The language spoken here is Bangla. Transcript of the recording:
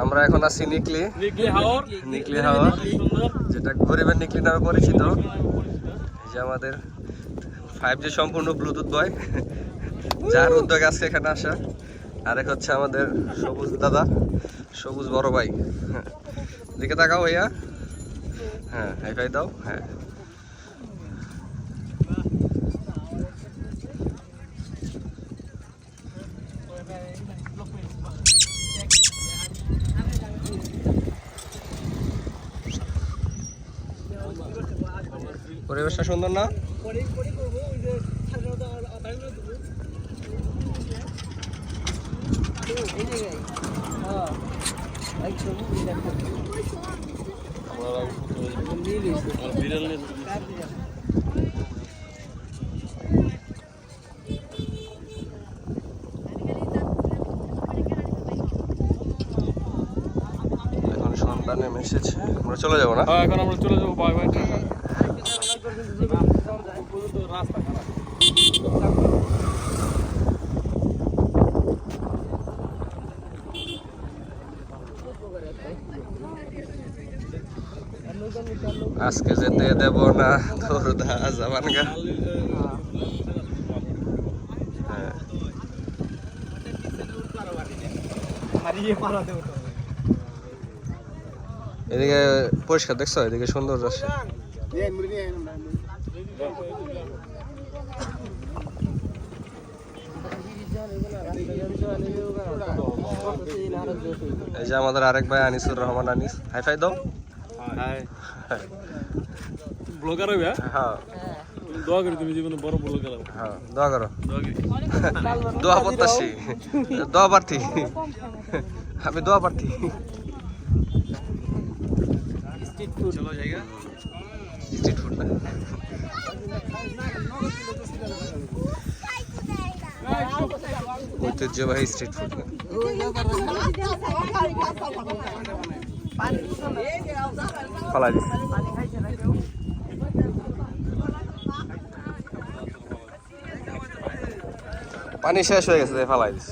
আমরা এখন আছি নিকলি হাওর, যেটা গরিবের নিকলি নামে পরিচিত। এই যে আমাদের 5G সম্পূর্ণ ব্লুটুথ বয়, যার উদ্যোগে আজকে এখানে আসা। আরেক হচ্ছে আমাদের সবুজ দাদা, সবুজ বড় ভাই। দিকে তাকাও ভাইয়া, হ্যাঁ হাই ফাই দাও। হ্যাঁ, পরিবেশটা সুন্দর না? এখন সন্ধ্যা নেমে এসেছে, আমরা চলে যাবো না? এখন আমরা চলে যাবো। Bye bye. আজকে যেতে দেব না তোর দা জামানগা। এদিকে পরিষ্কার দেখছো, এদিকে সুন্দর আছে। এই যে আমাদের আরেক ভাই আনিসুর রহমান, আনিস হাই ফাই দাও। ব্লগার হইবে? হ্যাঁ, দোয়া করি তুমি জীবনে বড় ব্লগার হবে। হ্যাঁ দোয়া করো। দোয়া প্রত্যাশী, দোয়া প্রার্থী, আমি দোয়া প্রার্থী। স্ট্রিট ফুড, চলো জায়গা স্ট্রিট ফুড না, ঐতিহ্যবাহী স্ট্রিট ফুড না। ফালাই দিস, পানি শেষ হয়ে গেছে, ফালাই দিস।